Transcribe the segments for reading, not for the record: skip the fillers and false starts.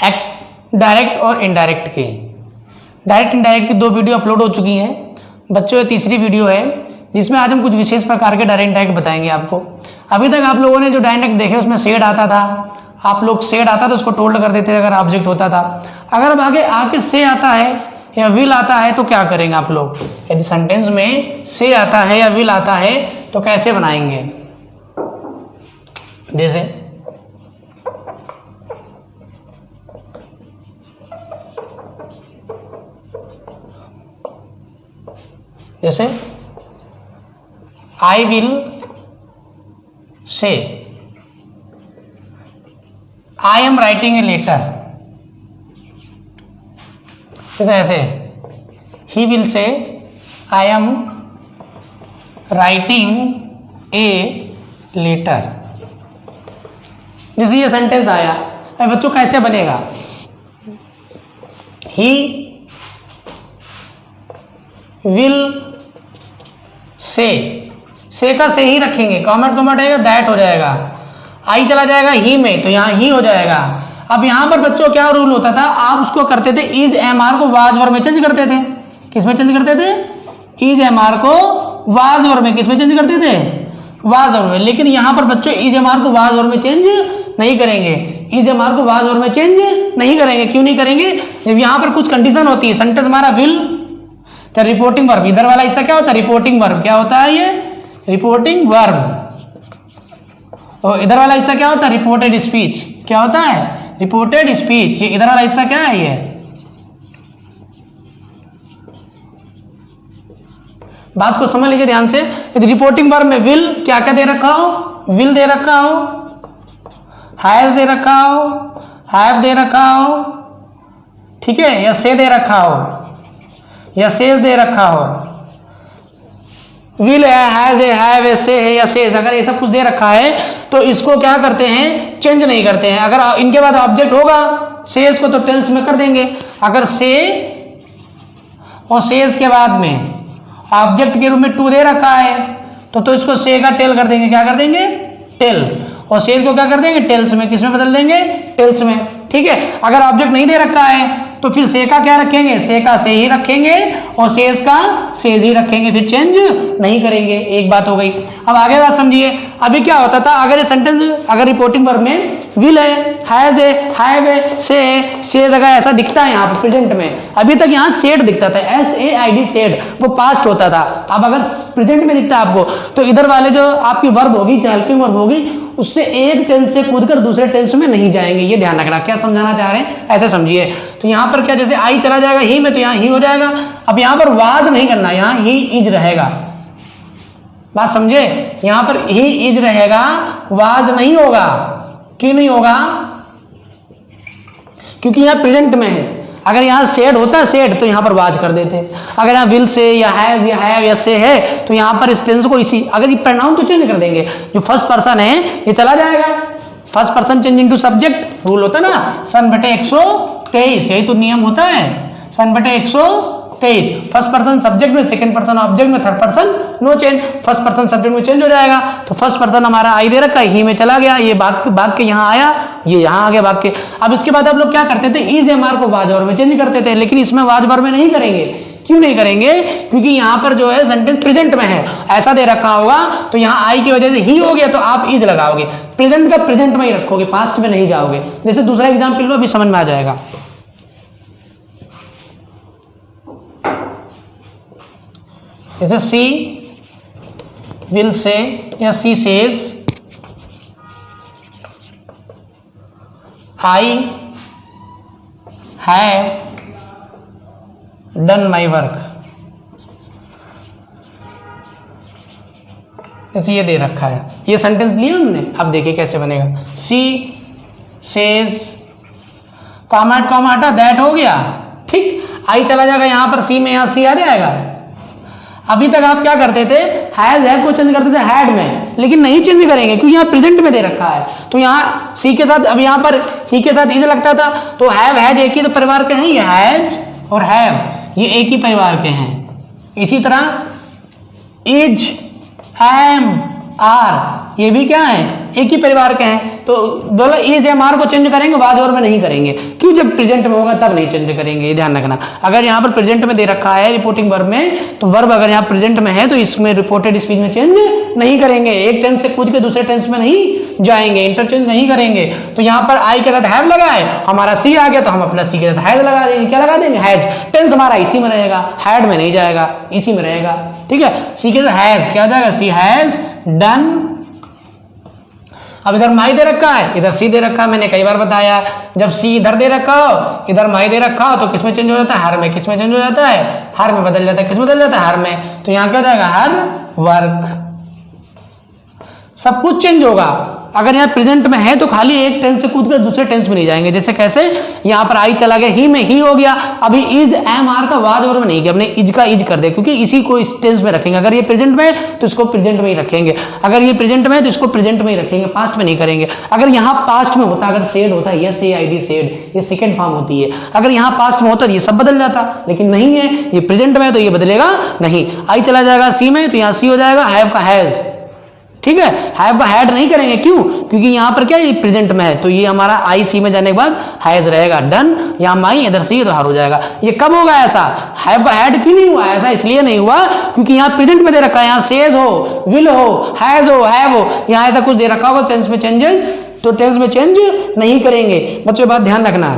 Direct और indirect के। Direct indirect की 2 वीडियो अपलोड हो चुकी हैं बच्चों, ये तीसरी वीडियो है जिसमें आज हम कुछ विशेष प्रकार के डायरेक्ट इनडायरेक्ट बताएंगे आपको। अभी तक आप लोगों ने जो डायरेक्ट देखे उसमें शेड आता था, आप लोग शेड आता था उसको टोल्ड कर देते थे अगर ऑब्जेक्ट होता था। अगर अब आगे से आता है या विल आता है तो क्या करेंगे आप लोग? यदि सेंटेंस में से आता है या विल आता है तो कैसे बनाएंगे? जैसे I will say, I am writing a letter, ऐसे ही will say I am writing a letter. जैसे ये सेंटेंस आया, बच्चों कैसे बनेगा? ही विल से का से ही रखेंगे, कॉमेंट आएगा दैट हो जाएगा, आई चला जाएगा ही में तो यहाँ ही हो जाएगा। अब यहाँ पर बच्चों क्या रूल होता था, आप उसको करते थे इज एम आर को वाज वर्ब में चेंज करते थे। किस में चेंज करते थे? इज एम आर को वाज वर्ब में। किस में चेंज करते थे? वाज वर्ब में। लेकिन यहाँ पर बच्चों इज एम आर को वाज वर्ब में चेंज नहीं करेंगे। इज एम आर को वाज वर्ब में चेंज नहीं करेंगे। क्यों नहीं करेंगे? जब यहाँ पर कुछ कंडीशन होती है। सेंटेंस हमारा विल तो रिपोर्टिंग वर्ब, इधर वाला हिस्सा क्या होता है? Reporting verb. क्या होता है ये? Reporting verb. और इधर वाला हिस्सा क्या होता है? Reported speech. क्या होता है? Reported speech. ये इधर वाला हिस्सा क्या है? ये बात को समझ लीजिए ध्यान से। यदि रिपोर्टिंग वर्ब में विल क्या क्या दे रखा हो? विल दे रखा हो, हैज दे रखा हो, हैव दे रखा हो, ठीक है, या से दे रखा हो, या सेज दे रखा हो। विल है, हैज है, हैव है, से है या सेज, अगर ये सब कुछ दे रखा है तो इसको क्या करते हैं? चेंज नहीं करते हैं। अगर इनके बाद ऑब्जेक्ट होगा सेज को तो टेल्स में कर देंगे। अगर से और सेज के बाद में ऑब्जेक्ट के रूप में टू दे रखा है तो इसको से का टेल कर देंगे। क्या कर देंगे? टेल। और सेज को क्या कर देंगे? टेल्स में। किस में बदल देंगे? टेल्स में। ठीक है। अगर ऑब्जेक्ट नहीं दे रखा है तो फिर से का क्या रखेंगे? से का से ही रखेंगे और सेज का सेज ही रखेंगे, फिर चेंज नहीं करेंगे। एक बात हो गई। अब आगे बात समझिए। अभी क्या होता था, अगर ये सेंटेंस अगर रिपोर्टिंग वर्ब में विल है, हैज है, हैव है, से है, सेज अगर ऐसा दिखता है यहाँ पर प्रेजेंट में, अभी तक यहाँ सेड दिखता था, SAID सेड, वो पास्ट होता था। अब अगर प्रेजेंट में दिखता है आपको तो इधर वाले जो आपकी वर्ब होगी, चाहे हेल्पिंग वर्ब होगी, उससे एक टेंस से कूदकर दूसरे टेंस में नहीं जाएंगे। ये ध्यान रखना। क्या समझाना चाह रहे हैं? ऐसे समझिए। तो यहाँ पर क्या, जैसे आई चला जाएगा ही में तो यहाँ ही हो जाएगा। अब यहाँ पर वाज नहीं करना, यहाँ ही इज रहेगा। बात समझे? यहाँ पर ही इज रहेगा, वाज नहीं होगा। क्यों नहीं होगा? क्योंकि यहाँ प्रेजेंट में है। अगर यहाँ सेड होता सेड तो यहाँ पर वाज कर देते। अगर यहाँ विल से या हैज या हैव या से है तो यहाँ पर इस टेंस को इसी, अगर ये प्रोनाउन तो चेंज कर देंगे। जो फर्स्ट पर्सन है ये चला जाएगा, first person changing to subject rule होता है ना, सन बटे 123, यही तो नियम होता है। सन बटे 123, फर्स्ट पर्सन सब्जेक्ट में, सेकंड पर्सन ऑब्जेक्ट में, third person no change. First person subject में चेंज हो जाएगा तो फर्स्ट पर्सन हमारा आई दे रखा है, ही में चला गया, ये भाग के यहाँ आया, ये यहाँ आ गया भाग के। अब इसके बाद आप लोग क्या करते थे? इज एम आर को वाज वर्ब में चेंज करते थे। लेकिन इसमें वाज वर्ब में नहीं करेंगे। क्यों नहीं करेंगे? क्योंकि यहाँ पर जो है सेंटेंस प्रेजेंट में है, ऐसा दे रखा होगा तो यहाँ आई की वजह से ही हो गया तो आप इज लगाओगे। प्रेजेंट का प्रेजेंट में ही रखोगे, पास्ट में नहीं जाओगे। जैसे दूसरा एग्जाम्पल लो, अभी समझ में आ जाएगा। जैसे सी विल से या she says I have done my work, ऐसे ये दे रखा है। ये सेंटेंस लिया हमने। अब देखिए कैसे बनेगा। सी सेज कॉमा हटा दैट हो गया, ठीक। आई चला जाएगा यहाँ पर सी में, यहाँ सी आ जाएगा। अभी तक आप क्या करते थे? हैज हैव को चेंज करते थे हैड में, लेकिन नहीं चेंज करेंगे क्योंकि यहाँ प्रेजेंट में दे रखा है। तो यहाँ सी के साथ, अब यहाँ पर ही के साथ इज लगता था तो हैव हैज एक ही तो परिवार के हैं, ये हैज और हैव ये एक ही परिवार के हैं। इसी तरह इज एम आर ये भी क्या है? एक ही परिवार के हैं, तो बोला इज एम आर को चेंज करेंगे, वाज और में नहीं करेंगे। क्यों? जब प्रेजेंट में होगा तब नहीं चेंज करेंगे, ये ध्यान रखना। अगर यहाँ पर प्रेजेंट में दे रखा है रिपोर्टिंग वर्ब में, तो वर्ब अगर यहाँ प्रेजेंट में है तो इसमें रिपोर्टेड स्पीच में चेंज नहीं करेंगे, एक टेंस से कूद के दूसरे टेंस में नहीं जाएंगे, इंटरचेंज नहीं करेंगे। तो यहाँ पर आई के साथ हैव लगा है, हमारा सी आ गया तो हम अपना सी के साथ हैज लगा देंगे। क्या लगा देंगे? हैज। टेंस हमारा इसी में रहेगा, हैड में नहीं जाएगा, इसी में रहेगा। ठीक है, सी के साथ हैज क्या हो जाएगा? सी हैज डन। अब इधर माई दे रखा है, इधर सी दे रखा है, मैंने कई बार बताया जब सी इधर दे रखा हो, इधर माई दे रखा हो, तो किसमें चेंज हो जाता है? हर में। किसमें चेंज हो जाता है? हर में बदल जाता है। किसमें बदल जाता है? हर में। तो यहाँ क्या हो जाएगा? Her work. सब कुछ चेंज होगा। अगर यहाँ प्रेजेंट में है तो खाली एक टेंस से कूद कर दूसरे टेंस में नहीं जाएंगे। जैसे कैसे? यहाँ पर आई चला गया, ही में ही हो गया, अभी इज एम आर का वाज और में नहीं किया, हमने इज का इज कर दिया, क्योंकि इसी को इस टेंस में रखेंगे। अगर ये प्रेजेंट में है तो इसको प्रेजेंट में ही रखेंगे, अगर ये प्रेजेंट में है तो इसको प्रेजेंट में ही रखेंगे, पास्ट में नहीं करेंगे। अगर यहाँ पास्ट में होता, अगर सेड होता, yes A I D said, ये सेकेंड फॉर्म होती है। अगर यहाँ पास्ट में होता तो ये सब बदल जाता, लेकिन नहीं है, ये प्रेजेंट में है तो ये बदलेगा नहीं। आई चला जाएगा सी में, तो यहाँ सी हो जाएगा हैव का हैज। ठीक है, हैव का हैड नहीं करेंगे। क्यों? क्योंकि यहाँ पर क्या है? ये प्रेजेंट में है, तो ये हमारा आई सी में जाने के बाद हैज रहेगा, डन। यहाँ माई इधर सी तो हर हो जाएगा। ये कब होगा ऐसा? हैव का हैड क्यों नहीं हुआ? ऐसा इसलिए नहीं हुआ क्योंकि यहाँ प्रेजेंट में दे रखा है, यहाँ सेज हो, विल हो, हैज हो, हैव हो, यहाँ ऐसा कुछ दे रखा होगा टेंस में चेंजेस, तो टेंस में चेंज नहीं करेंगे। बच्चों बात ध्यान रखना,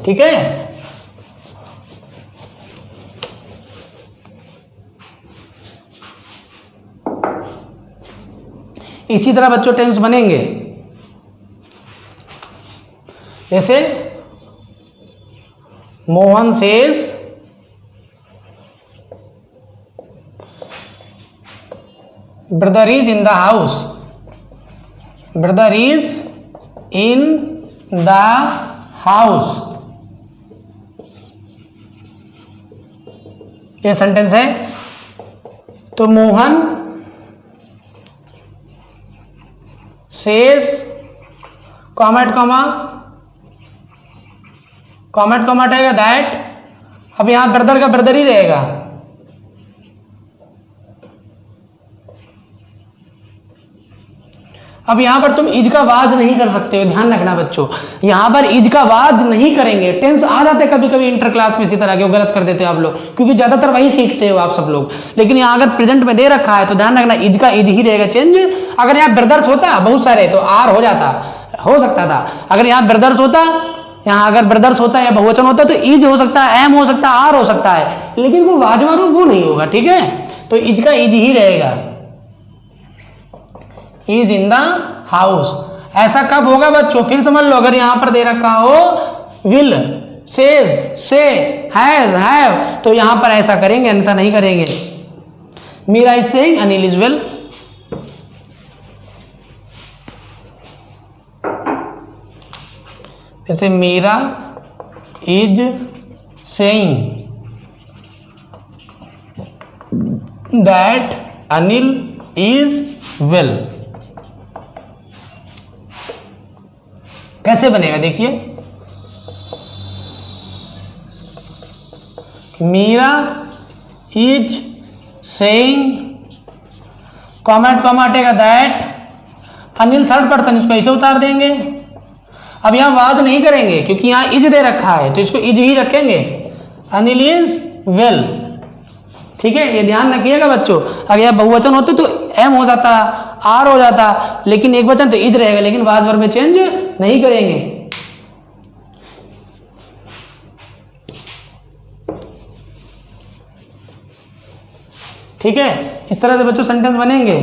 ठीक है। इसी तरह बच्चों टेंस बनेंगे, जैसे Mohan says brother is in the house, brother is in the house, ये सेंटेंस है। तो मोहन सेज कॉमेट कॉमा रहेगा दैट, अब यहां ब्रदर का ब्रदर ही रहेगा। अब यहां पर तुम इज का वाज नहीं कर सकते हो, ध्यान रखना बच्चों, यहां पर इज का वाज नहीं करेंगे। टेंस आ जाते हैं कभी कभी इंटर क्लास में इसी तरह के, वो गलत कर देते हो आप लोग, क्योंकि ज्यादातर वही सीखते हो आप सब लोग। लेकिन यहां अगर प्रेजेंट में दे रखा है तो ध्यान रखना इज का इज ही रहेगा चेंज। अगर यहाँ ब्रदर्स होता बहुत सारे तो आर हो जाता, हो सकता था। अगर यहाँ ब्रदर्स होता, यहाँ अगर ब्रदर्स होता या बहुवचन होता तो इज हो सकता है, एम हो सकता है, आर हो सकता है, लेकिन वो वाजवा रूप वो नहीं होगा। ठीक है, तो इज का इज ही रहेगा, इज इन द हाउस। ऐसा कब होगा बच्चों? फिर समझ लो, अगर यहां पर दे रखा हो will, says, say, has, have, तो यहां पर ऐसा करेंगे, अन्यथा नहीं करेंगे। Meera is saying Anil is well. जैसे Meera is saying that Anil is well. कैसे बनेगा देखिए, मीरा इज सेइंग कॉमेट कॉमाटेगा दैट अनिल, थर्ड पर्सन, इसको ऐसे उतार देंगे। अब यहां वाज नहीं करेंगे क्योंकि यहां इज दे रखा है, तो इसको इज ही रखेंगे, अनिल इज वेल। ठीक है, ये ध्यान रखिएगा बच्चों। अगर यह बहुवचन होते तो एम हो जाता, आर हो जाता, लेकिन एक वचन तो इज रहेगा, लेकिन वाज वर्ब में चेंज नहीं करेंगे। ठीक है, इस तरह से बच्चों सेंटेंस बनेंगे।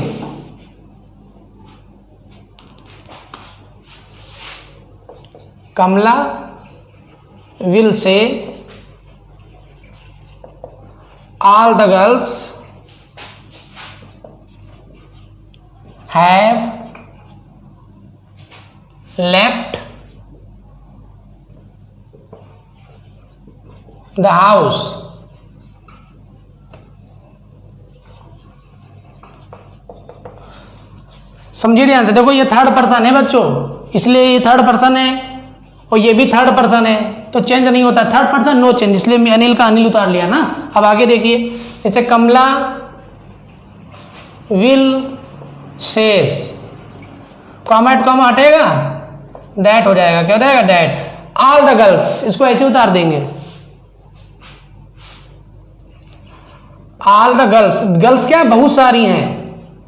कमला will say all the girls have left the house. समझिए ध्यान से, देखो ये थर्ड पर्सन है बच्चों, इसलिए ये थर्ड पर्सन है और ये भी थर्ड पर्सन है, तो चेंज नहीं होता। थर्ड पर्सन नो चेंज, इसलिए मैं अनिल का अनिल उतार लिया ना। अब आगे देखिए, जैसे कमला विल सेज, कॉमा कॉमा हटेगा, दैट हो जाएगा, क्या हो जाएगा, दैट। ऑल द गर्ल्स, इसको ऐसे उतार देंगे, ऑल द गर्ल्स, गर्ल्स क्या बहुत सारी हैं,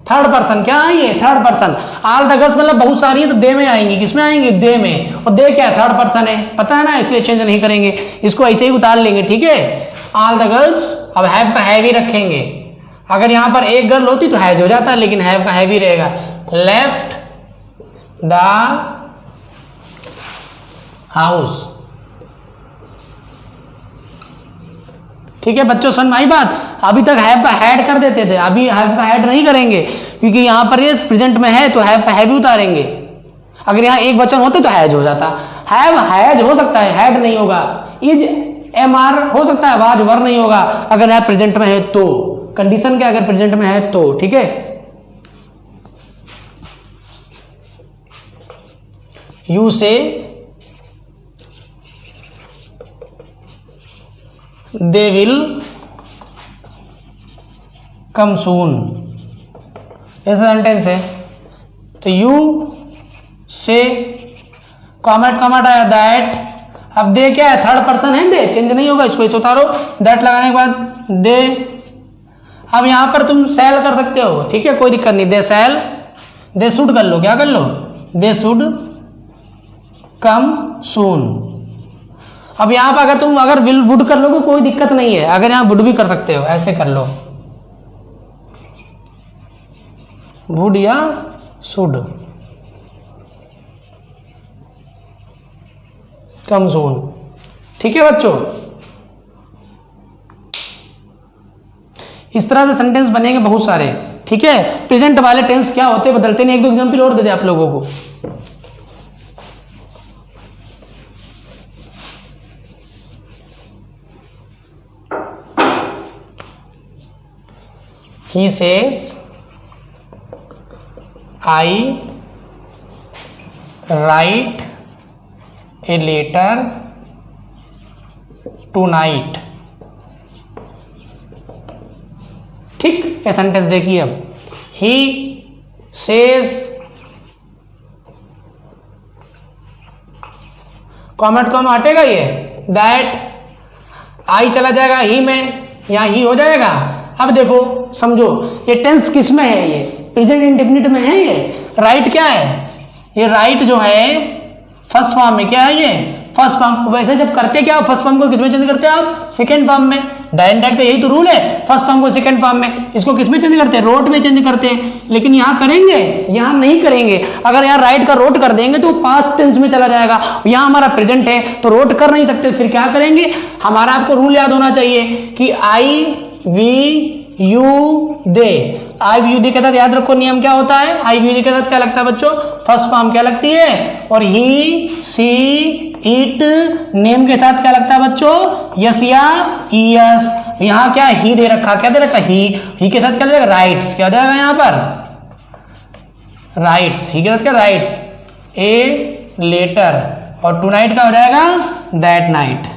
थर्ड पर्सन क्या है ये, third person. All the girls मतलब बहुत सारी है तो दे में आएंगी, किसमें आएंगी, दे में, और दे क्या है, थर्ड पर्सन है, पता है ना, इसलिए चेंज नहीं करेंगे, इसको ऐसे ही उतार लेंगे, ठीक है। ऑल द गर्ल्स, अब हैव का हैव ही रखेंगे, अगर यहां पर एक गर्ल होती तो हैज हो जाता, लेकिन हैव का हैव ही रहेगा। लेफ्ट द हाउस, ठीक है बच्चों, समझ में आई बात। अभी तक हैव का हैड कर देते थे, अभी हैव का हैड नहीं करेंगे, क्योंकि यहां पर ये प्रेजेंट में है तो हैव का हैव ही उतारेंगे। अगर यहां एक वचन होते तो हैज हो जाता, हैव हैज हो सकता है, हैड नहीं होगा। इज एम आर हो सकता है, वाज वर नहीं होगा अगर यहां प्रेजेंट में है तो, कंडीशन क्या, अगर प्रेजेंट में है तो, ठीक है। यू से दे विल कम सून, ऐसा सेंटेंस है। तो यू से कॉमेट कॉमेट आया दैट, अब दे क्या है, थर्ड पर्सन है, दे चेंज नहीं होगा, इसको इसे उतारो, दैट लगाने के बाद दे। अब यहां पर तुम सेल कर सकते हो, ठीक है, कोई दिक्कत नहीं, दे सेल, दे शुड कर लो, क्या कर लो, दे शुड कम सून। अब यहां पर अगर तुम अगर विल वुड कर लोगे कोई दिक्कत नहीं है, अगर यहां वुड भी कर सकते हो, ऐसे कर लो, वुड या शुड, कम सून, ठीक है बच्चों। इस तरह से सेंटेंस बनेंगे बहुत सारे, ठीक है। प्रेजेंट वाले टेंस क्या होते हैं बदलते नहीं, एक दो एग्जाम्पल और दे दे आप लोगों को। He says, I write a letter tonight, ठीक है। सेंटेंस देखिए अब, he says, कॉमेंट कॉम हटेगा ये, दैट, आई चला जाएगा ही में, यहां ही हो जाएगा। अब देखो समझो, ये टेंस किस में है, ये प्रेजेंट इंडेफिनिट में है, ये राइट क्या है, ये राइट जो है फर्स्ट फॉर्म में, क्या है ये फर्स्ट फॉर्म। वैसे जब करते क्या फर्स्ट फॉर्म को किसमें चेंज करते हैं आप, सेकंड फॉर्म में, डायरेक्ट यही तो रूल है, फर्स्ट फॉर्म को सेकंड फॉर्म में, इसको किसमें चेंज करते हैं, रोट में चेंज करते हैं। लेकिन यहां करेंगे, यहां नहीं करेंगे। अगर यहां राइट का रोट कर देंगे तो पास्ट टेंस में चला जाएगा, यहां हमारा प्रेजेंट है तो रोट कर नहीं सकते, फिर क्या करेंगे, हमारा आपको रूल याद होना चाहिए कि I we you they, I we you they के साथ याद रखो नियम क्या होता है, आई वी यू दे के साथ क्या लगता है बच्चों, फर्स्ट फॉर्म क्या लगती है, और ही सी इट नेम के साथ क्या लगता है बच्चों, यस या यस। यहां क्या ही दे रखा, क्या दे रखा, ही के साथ क्या जाएगा, राइट्स, क्या जाएगा यहां पर, राइट्स, ही के साथ क्या, राइट्स ए लेटर, और टू नाइट का हो जाएगा दैट नाइट।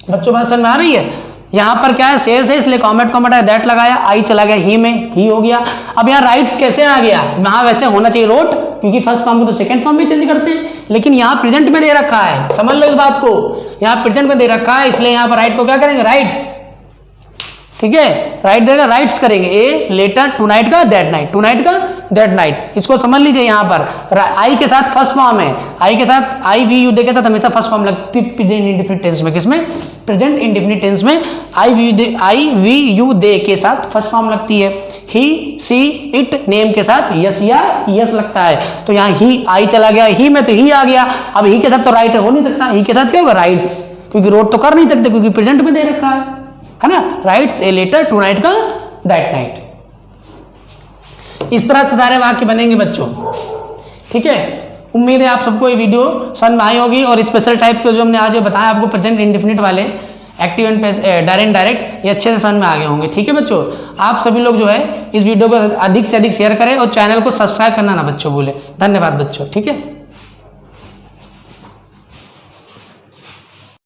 बच्चों बात समझ में आ रही है। यहां पर क्या है, सेज है इसलिए कॉमेट कॉमेट है, दैट लगाया, आई चला गया ही में, ही हो गया। अब यहाँ राइट्स कैसे आ गया, वहां वैसे होना चाहिए रोट, क्योंकि फर्स्ट फॉर्म को तो सेकंड फॉर्म में चेंज करते हैं, लेकिन यहाँ प्रेजेंट में दे रखा है, समझ लो इस बात को, यहाँ प्रेजेंट में दे रखा है, इसलिए यहाँ पर राइट को क्या करेंगे, राइट्स, ठीक है, राइट देगा, राइट्स करेंगे, ए लेटर, टू नाइट का दैट नाइट, टू नाइट का दैट नाइट। इसको समझ लीजिए, यहाँ पर आई के साथ फर्स्ट फॉर्म है, आई के साथ आई वी यू दे के साथ हमेशा फर्स्ट फॉर्म लगती है प्रेजेंट इंडेफिनिट टेंस में, किसमें, प्रेजेंट इंडेफिनिट टेंस में आई वी यू दे के साथ फर्स्ट फॉर्म लगती है। ही सी इट नेम के साथ यस या यस लगता है, तो यहाँ ही आई चला गया, ही में तो ही आ गया, अब ही के साथ तो राइट हो नहीं सकता, ही के साथ क्या होगा, राइट्स, क्योंकि रोट तो कर नहीं सकते क्योंकि प्रेजेंट में दे रखा है ना, writes a letter tonight का दैट नाइट। इस तरह से सारे वाक्य बनेंगे बच्चों, ठीक है। उम्मीद है आप सबको ये वीडियो समझ में आई होगी, और स्पेशल टाइप के जो हमने आज बताया आपको प्रेजेंट इंडेफिनिट वाले, एक्टिव एंड डायरेक्ट, ये अच्छे से समझ में आ गए होंगे, ठीक है बच्चों। आप सभी लोग जो है इस वीडियो को अधिक से अधिक शेयर करें और चैनल को सब्सक्राइब करना ना बच्चों भूलें। धन्यवाद बच्चों, ठीक है।